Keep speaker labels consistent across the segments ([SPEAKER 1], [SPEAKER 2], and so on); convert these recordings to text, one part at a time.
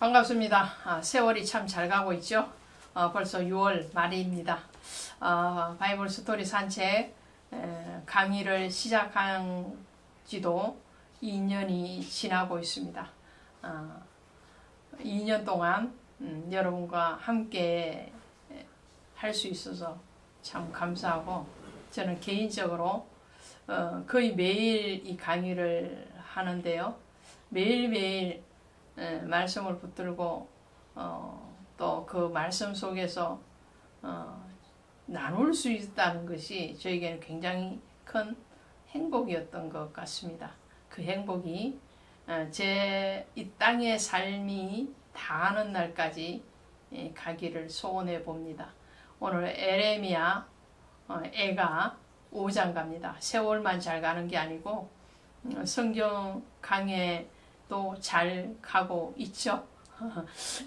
[SPEAKER 1] 반갑습니다. 세월이 참 잘 가고 있죠. 벌써 6월 말입니다. 바이블 스토리 산책 강의를 시작한 지도 2년이 지나고 있습니다. 2년 동안 여러분과 함께 할 수 있어서 참 감사하고, 저는 개인적으로 거의 매일 이 강의를 하는데요. 매일매일 말씀을 붙들고 또 그 말씀 속에서 나눌 수 있다는 것이 저에게는 굉장히 큰 행복이었던 것 같습니다. 그 행복이 제 이 땅의 삶이 다하는 날까지 가기를 소원해 봅니다. 오늘 에레미야 애가 5장 갑니다. 세월만 잘 가는 게 아니고 성경 강해도 잘 가고 있죠.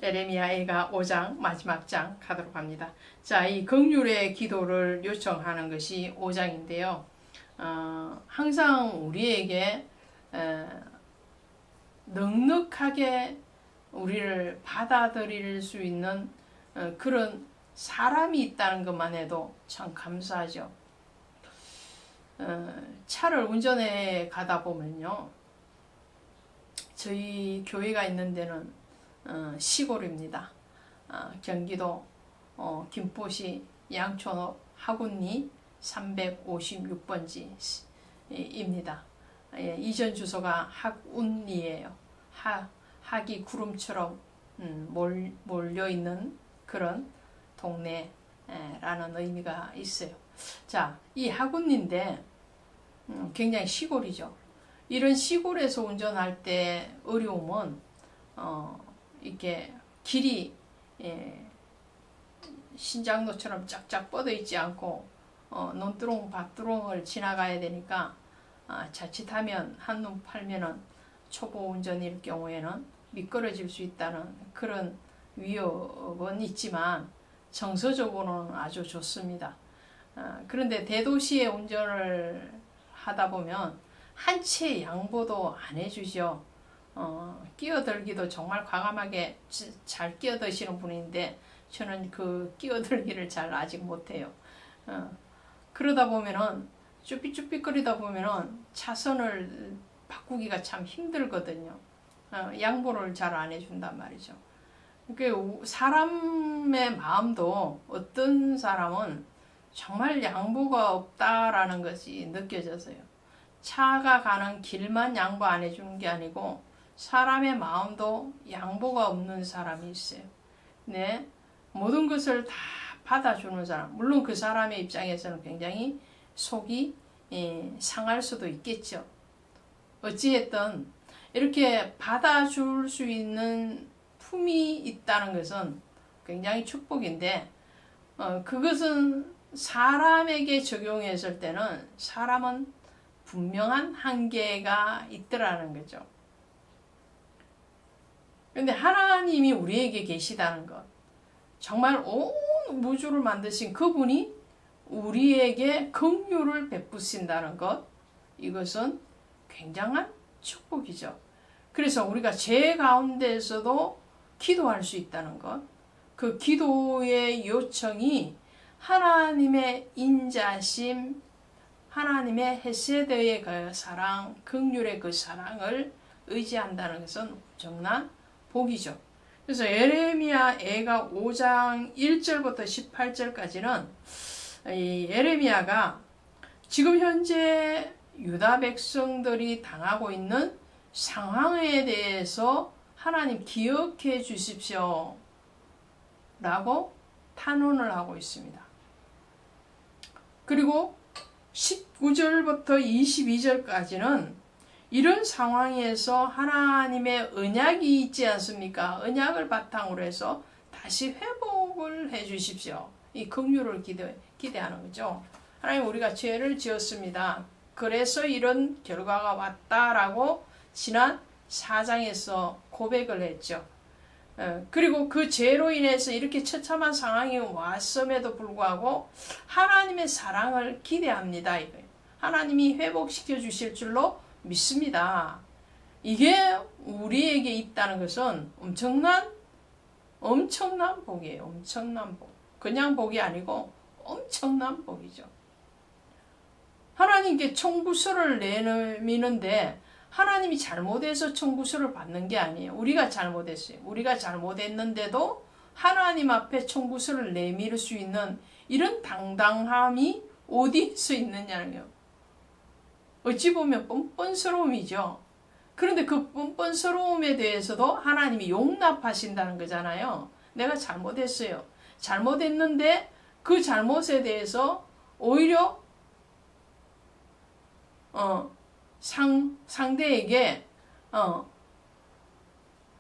[SPEAKER 1] 에레미야 애가 5장 마지막 장 가도록 합니다. 자, 이 긍휼의 기도를 요청하는 것이 5장인데요. 항상 우리에게 넉넉하게 우리를 받아들일 수 있는 그런 사람이 있다는 것만 해도 참 감사하죠. 차를 운전해 가다 보면요, 저희 교회가 있는 데는 시골입니다. 경기도 김포시 양촌읍 하군리 356번지입니다. 이전 주소가 학운리예요. 학이 구름처럼 몰려있는 그런 동네라는 의미가 있어요. 자, 이 학운리인데 굉장히 시골이죠. 이런 시골에서 운전할 때 어려움은 이렇게 길이 신장로처럼 쫙쫙 뻗어 있지 않고 논두렁 밭두렁을 지나가야 되니까 자칫하면 한눈 팔면은 초보 운전일 경우에는 미끄러질 수 있다는 그런 위협은 있지만 정서적으로는 아주 좋습니다. 그런데 대도시에 운전을 하다 보면 한 채 양보도 안 해주죠. 끼어들기도 정말 과감하게 잘 끼어드시는 분인데 저는 그 끼어들기를 잘 아직 못해요. 그러다 보면은 쭈삣쭈삣거리다 보면은 차선을 바꾸기가 참 힘들거든요. 양보를 잘 안 해준단 말이죠. 사람의 마음도 어떤 사람은 정말 양보가 없다라는 것이 느껴져서요. 차가 가는 길만 양보 안 해주는 게 아니고 사람의 마음도 양보가 없는 사람이 있어요. 네, 모든 것을 다 받아주는 사람. 물론 그 사람의 입장에서는 굉장히 속이 상할 수도 있겠죠. 어찌했든 이렇게 받아줄 수 있는 품이 있다는 것은 굉장히 축복인데, 그것은 사람에게 적용했을 때는 사람은 분명한 한계가 있더라는 거죠. 그런데 하나님이 우리에게 계시다는 것, 정말 온 우주를 만드신 그분이 우리에게 긍휼을 베푸신다는 것, 이것은 굉장한 축복이죠. 그래서 우리가 죄 가운데에서도 기도할 수 있다는 것, 그 기도의 요청이 하나님의 인자심, 하나님의 헤세드의 그 사랑, 긍휼의 그 사랑을 의지한다는 것은 엄청난 복이죠. 그래서 에레미야 애가 5장 1절부터 18절까지는 이 에레미야가 지금 현재 유다 백성들이 당하고 있는 상황에 대해서 하나님 기억해 주십시오 라고 탄원을 하고 있습니다. 그리고 19절부터 22절까지는 이런 상황에서 하나님의 언약이 있지 않습니까? 언약을 바탕으로 해서 다시 회복을 해 주십시오. 이 긍휼을 기대하는 거죠. 하나님, 우리가 죄를 지었습니다. 그래서 이런 결과가 왔다라고 지난 4장에서 고백을 했죠. 그리고 그 죄로 인해서 이렇게 처참한 상황이 왔음에도 불구하고 하나님의 사랑을 기대합니다. 하나님이 회복시켜 주실 줄로 믿습니다. 이게 우리에게 있다는 것은 엄청난 복이에요. 엄청난 복. 그냥 복이 아니고 엄청난 복이죠. 하나님께 청구서를 내미는데 하나님이 잘못해서 청구서를 받는 게 아니에요. 우리가 잘못했어요. 우리가 잘못했는데도 하나님 앞에 청구서를 내밀 수 있는 이런 당당함이 어디서 있느냐는 거예요. 어찌 보면 뻔뻔스러움이죠. 그런데 그 뻔뻔스러움에 대해서도 하나님이 용납하신다는 거잖아요. 내가 잘못했어요. 잘못했는데 그 잘못에 대해서 오히려 상대에게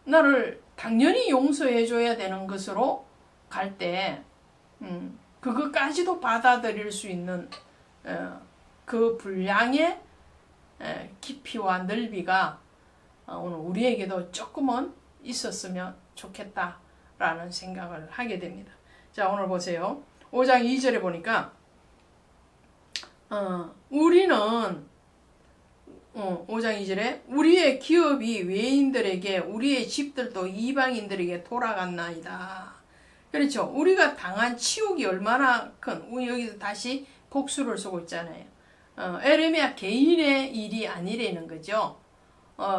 [SPEAKER 1] 나를 당연히 용서해 줘야 되는 것으로 갈 때 그것까지도 받아들일 수 있는 그 분량의 깊이와 넓이가 오늘 우리에게도 조금은 있었으면 좋겠다라는 생각을 하게 됩니다. 자, 오늘 보세요. 5장 2절에 보니까 우리는 5장 2절에 우리의 기업이 외인들에게 우리의 집들도 이방인들에게 돌아갔나이다. 그렇죠. 우리가 당한 치욕이 얼마나 큰, 여기서 다시 복수를 쓰고 있잖아요. 에레미야 개인의 일이 아니라는 거죠.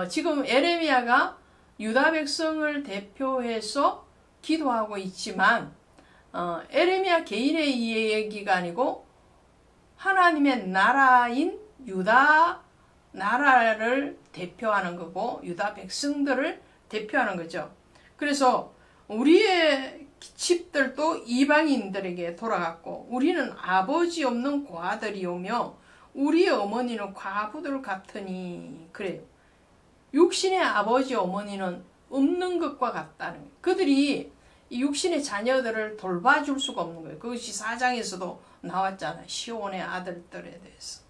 [SPEAKER 1] 지금 에레미야가 유다 백성을 대표해서 기도하고 있지만 에레미야 개인의 얘기가 아니고 하나님의 나라인 유다 나라를 대표하는 거고 유다 백성들을 대표하는 거죠. 그래서 우리의 집들도 이방인들에게 돌아갔고 우리는 아버지 없는 과들이오며 우리의 어머니는 과부들 같으니 그래요. 육신의 아버지 어머니는 없는 것과 같다는 거예요. 그들이 이 육신의 자녀들을 돌봐줄 수가 없는 거예요. 그것이 4장에서도 나왔잖아요. 시온의 아들들에 대해서.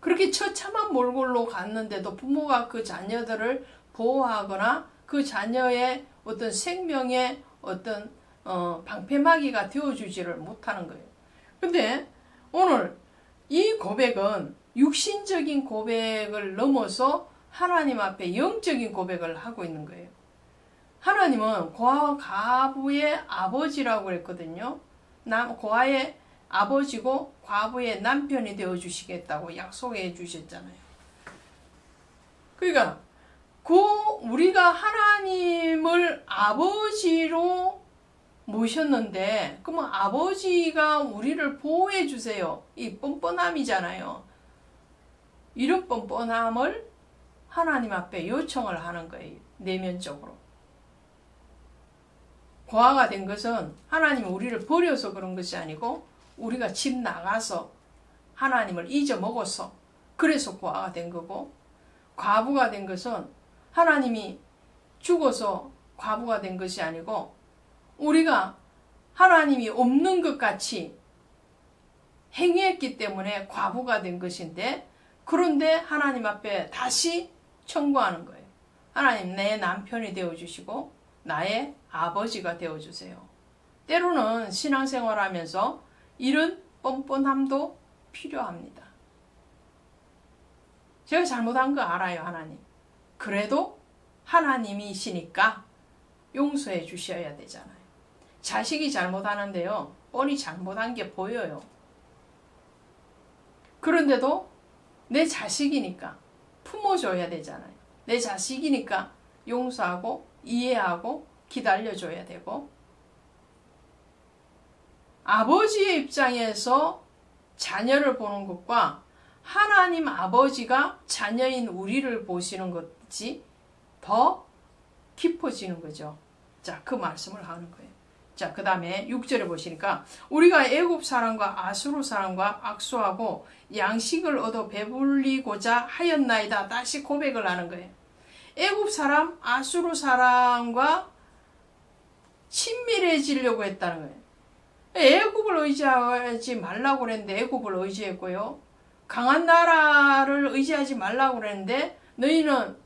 [SPEAKER 1] 그렇게 처참한 몰골로 갔는데도 부모가 그 자녀들을 보호하거나 그 자녀의 어떤 생명의 어떤 방패막이가 되어주지를 못하는 거예요. 근데 오늘 이 고백은 육신적인 고백을 넘어서 하나님 앞에 영적인 고백을 하고 있는 거예요. 하나님은 고아와 과부의 아버지라고 그랬거든요. 고아의 아버지고 과부의 남편이 되어주시겠다고 약속해 주셨잖아요. 그러니까 우리가 하나님을 아버지로 모셨는데 그러면 아버지가 우리를 보호해 주세요. 이 뻔뻔함이잖아요. 이런 뻔뻔함을 하나님 앞에 요청을 하는 거예요. 내면적으로. 고아가 된 것은 하나님이 우리를 버려서 그런 것이 아니고 우리가 집 나가서 하나님을 잊어먹어서 그래서 고아가 된 거고 과부가 된 것은 하나님이 죽어서 과부가 된 것이 아니고 우리가 하나님이 없는 것 같이 행위했기 때문에 과부가 된 것인데 그런데 하나님 앞에 다시 청구하는 거예요. 하나님 내 남편이 되어주시고 나의 아버지가 되어주세요. 때로는 신앙생활하면서 이런 뻔뻔함도 필요합니다. 제가 잘못한 거 알아요, 하나님. 그래도 하나님이시니까 용서해 주셔야 되잖아요. 자식이 잘못하는데요, 뻔히 잘못한 게 보여요. 그런데도 내 자식이니까 품어줘야 되잖아요. 내 자식이니까 용서하고 이해하고 기다려줘야 되고 아버지의 입장에서 자녀를 보는 것과 하나님 아버지가 자녀인 우리를 보시는 것이 더 깊어지는 거죠. 자, 그 말씀을 하는 거예요. 자, 그 다음에 6절에 보시니까 우리가 애굽 사람과 아수르 사람과 악수하고 양식을 얻어 배불리고자 하였나이다. 다시 고백을 하는 거예요. 애굽 사람, 아수르 사람과 친밀해지려고 했다는 거예요. 애굽을 의지하지 말라고 그랬는데 애굽을 의지했고요. 강한 나라를 의지하지 말라고 그랬는데 너희는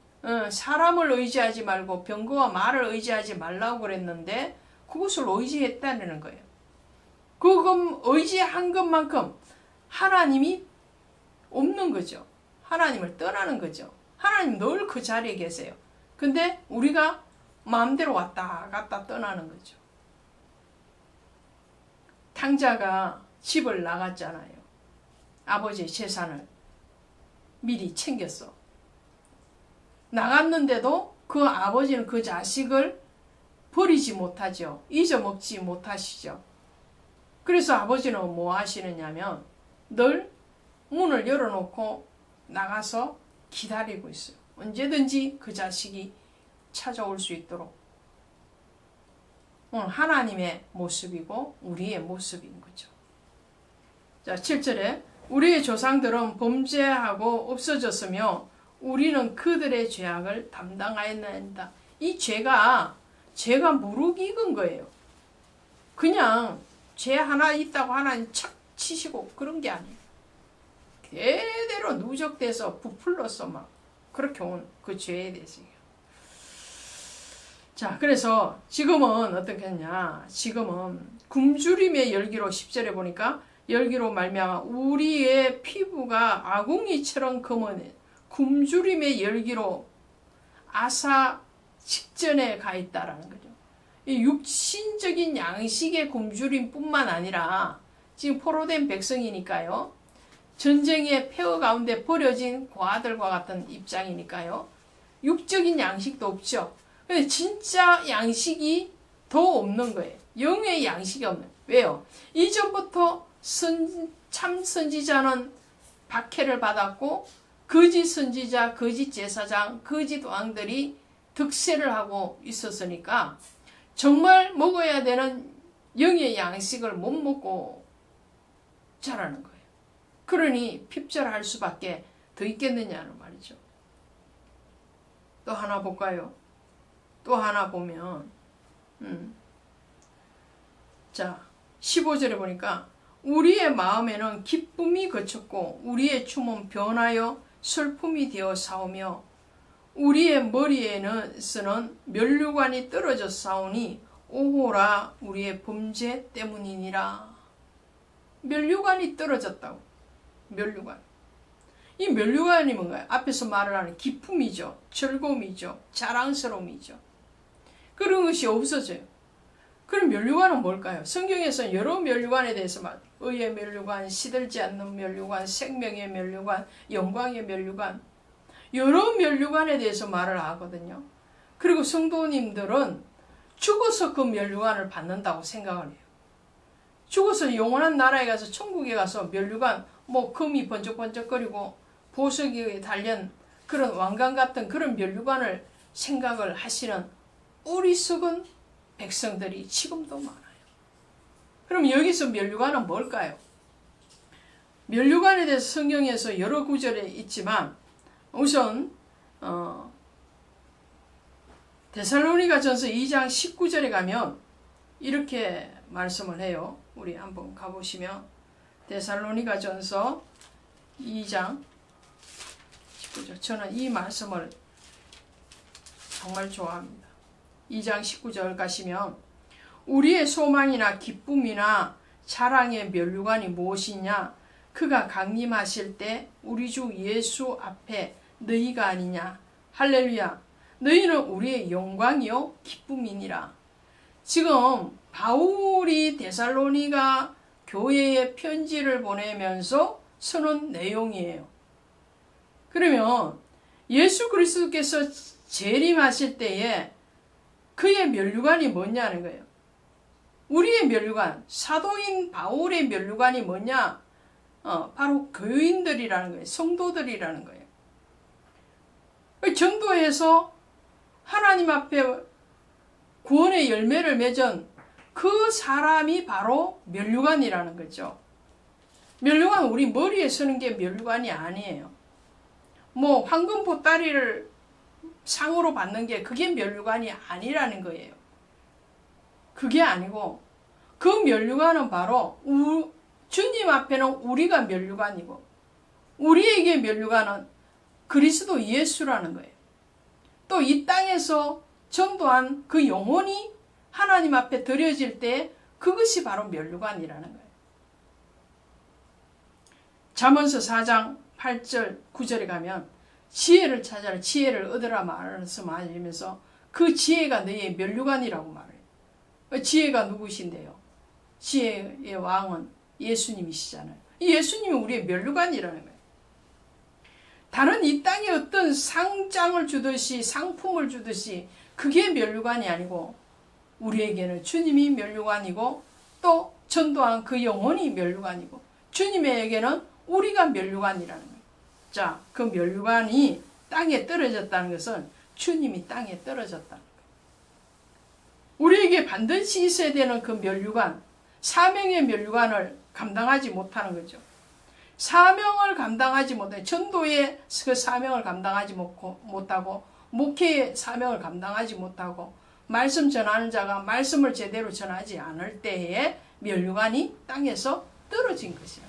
[SPEAKER 1] 사람을 의지하지 말고 병거와 말을 의지하지 말라고 그랬는데 그것을 의지했다는 거예요. 그금 의지한 것만큼 하나님이 없는 거죠. 하나님을 떠나는 거죠. 하나님 늘 그 자리에 계세요. 근데 우리가 마음대로 왔다 갔다 떠나는 거죠. 탕자가 집을 나갔잖아요. 아버지의 재산을 미리 챙겼어. 나갔는데도 그 아버지는 그 자식을 버리지 못하죠. 잊어먹지 못하시죠. 그래서 아버지는 뭐 하시느냐면 늘 문을 열어놓고 나가서 기다리고 있어요. 언제든지 그 자식이 찾아올 수 있도록. 하나님의 모습이고 우리의 모습인 거죠. 자, 7절에 우리의 조상들은 범죄하고 없어졌으며 우리는 그들의 죄악을 담당하였나이다. 이 죄가 무르익은 익은 거예요. 그냥 죄 하나 있다고 하나님 착 치시고 그런 게 아니에요. 대대로 누적돼서 부풀러서 막 그렇게 온 그 죄에 대해서. 자, 그래서 지금은 어떻게 했냐? 지금은 굶주림의 열기로 10절에 보니까 열기로 말미암아 우리의 피부가 아궁이처럼 검은 굶주림의 열기로 아사 직전에 가 있다라는 거죠. 이 육신적인 양식의 굶주림뿐만 아니라 지금 포로된 백성이니까요. 전쟁의 폐허 가운데 버려진 고아들과 같은 입장이니까요. 육적인 양식도 없죠. 근데 진짜 양식이 더 없는 거예요. 영의 양식이 없는. 왜요? 이전부터 참 선지자는 박해를 받았고 거짓 선지자, 거짓 제사장, 거짓 왕들이 득세를 하고 있었으니까 정말 먹어야 되는 영의 양식을 못 먹고 자라는 거예요. 그러니 핍절할 수밖에 더 있겠느냐는 말이죠. 또 하나 볼까요? 또 하나 보면 자 15절에 보니까 우리의 마음에는 기쁨이 그쳤고 우리의 춤은 변하여 슬픔이 되어 싸우며 우리의 머리에는 쓰는 면류관이 떨어져 싸우니 오호라 우리의 범죄 때문이니라. 면류관이 떨어졌다고. 면류관. 이 면류관이 뭔가요? 앞에서 말을 하는 기쁨이죠. 즐거움이죠. 자랑스러움이죠. 그런 것이 없어져요. 그럼 면류관은 뭘까요? 성경에서 여러 면류관에 대해서 말, 의의 면류관, 시들지 않는 면류관, 생명의 면류관, 영광의 면류관, 여러 면류관에 대해서 말을 하거든요. 그리고 성도님들은 죽어서 그 면류관을 받는다고 생각을 해요. 죽어서 영원한 나라에 가서 천국에 가서 면류관, 뭐 금이 번쩍번쩍거리고 보석이 달린 그런 왕관 같은 그런 면류관을 생각을 하시는 어리석은 백성들이 지금도 많아요. 그럼 여기서 면류관은 뭘까요? 면류관에 대해서 성경에서 여러 구절에 있지만 우선 데살로니가전서 2장 19절에 가면 이렇게 말씀을 해요. 우리 한번 가보시면 데살로니가전서 2장 19절. 저는 이 말씀을 정말 좋아합니다. 2장 19절 가시면 우리의 소망이나 기쁨이나 자랑의 면류관이 무엇이냐? 그가 강림하실 때 우리 주 예수 앞에 너희가 아니냐? 할렐루야. 너희는 우리의 영광이요 기쁨이니라. 지금 바울이 데살로니가 교회에 편지를 보내면서 쓰는 내용이에요. 그러면 예수 그리스도께서 재림하실 때에 그의 면류관이 뭐냐는 거예요. 우리의 면류관, 사도인 바울의 면류관이 뭐냐? 바로 교인들이라는 거예요. 성도들이라는 거예요. 전도해서 하나님 앞에 구원의 열매를 맺은 그 사람이 바로 면류관이라는 거죠. 면류관 우리 머리에 쓰는 게 면류관이 아니에요. 뭐 황금 보따리를 상으로 받는 게 그게 면류관이 아니라는 거예요. 그게 아니고 그 면류관은 바로 주님 앞에는 우리가 면류관이고 우리에게 면류관은 그리스도 예수라는 거예요. 또 이 땅에서 전도한 그 영혼이 하나님 앞에 드려질 때 그것이 바로 면류관이라는 거예요. 잠언서 4장 8절 9절에 가면 지혜를 찾아라, 지혜를 얻으라 말씀하시면서 그 지혜가 너의 면류관이라고 말해요. 지혜가 누구신데요? 지혜의 왕은 예수님이시잖아요. 이 예수님이 우리의 면류관이라는 거예요. 다른 이 땅에 어떤 상장을 주듯이 상품을 주듯이 그게 면류관이 아니고 우리에게는 주님이 면류관이고 또 전도한 그 영혼이 면류관이고 주님에게는 우리가 면류관이라는 거예요. 자, 그 면류관이 땅에 떨어졌다는 것은 주님이 땅에 떨어졌다는 거예요. 우리에게 반드시 있어야 되는 그 면류관, 사명의 면류관을 감당하지 못하는 거죠. 사명을 감당하지 못해 전도의 그 사명을 감당하지 못하고 목회의 사명을 감당하지 못하고 말씀 전하는 자가 말씀을 제대로 전하지 않을 때에 면류관이 땅에서 떨어진 것이야.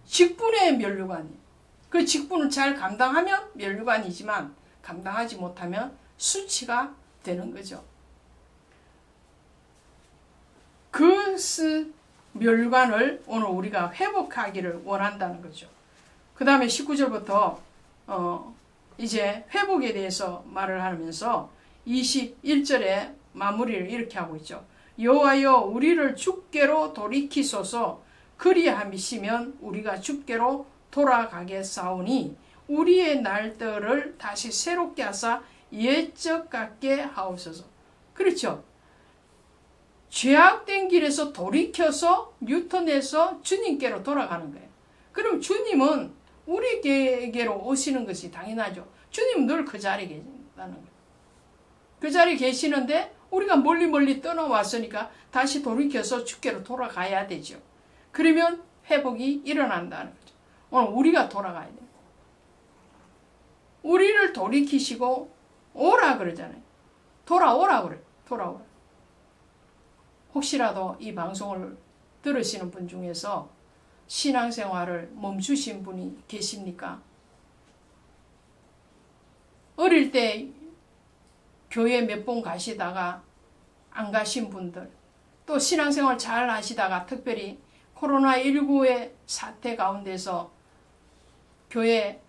[SPEAKER 1] 직분의 면류관이 그 직분을 잘 감당하면 면류관이지만 감당하지 못하면 수치가 되는 거죠. 그 면류관을 오늘 우리가 회복하기를 원한다는 거죠. 그 다음에 19절부터 이제 회복에 대해서 말을 하면서 21절에 마무리를 이렇게 하고 있죠. 여호와여 우리를 주께로 돌이키소서. 그리함이시면 우리가 주께로 돌아가겠사오니 우리의 날들을 다시 새롭게 하사 옛적 같게 하옵소서. 그렇죠. 죄악된 길에서 돌이켜서 뉴턴해서 주님께로 돌아가는 거예요. 그럼 주님은 우리에게로 오시는 것이 당연하죠. 주님은 늘 그 자리에 계신다는 거예요. 그 자리에 계시는데 우리가 멀리 떠나왔으니까 다시 돌이켜서 주께로 돌아가야 되죠. 그러면 회복이 일어난다는 거죠. 오늘 우리가 돌아가야 돼요. 우리를 돌이키시고 오라 그러잖아요. 돌아오라 그래요. 돌아오라. 혹시라도 이 방송을 들으시는 분 중에서 신앙생활을 멈추신 분이 계십니까? 어릴 때 교회 몇 번 가시다가 안 가신 분들, 또 신앙생활 잘 하시다가 특별히 코로나19의 사태 가운데서 교회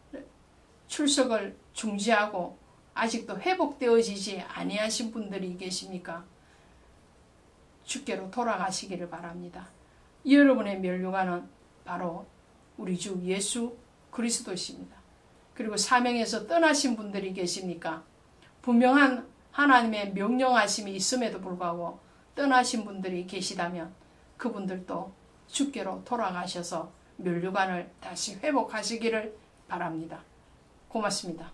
[SPEAKER 1] 출석을 중지하고 아직도 회복되어지지 아니하신 분들이 계십니까? 주께로 돌아가시기를 바랍니다. 여러분의 면류관은 바로 우리 주 예수 그리스도십니다. 그리고 사명에서 떠나신 분들이 계십니까? 분명한 하나님의 명령하심이 있음에도 불구하고 떠나신 분들이 계시다면 그분들도 주께로 돌아가셔서 면류관을 다시 회복하시기를 바랍니다. 고맙습니다.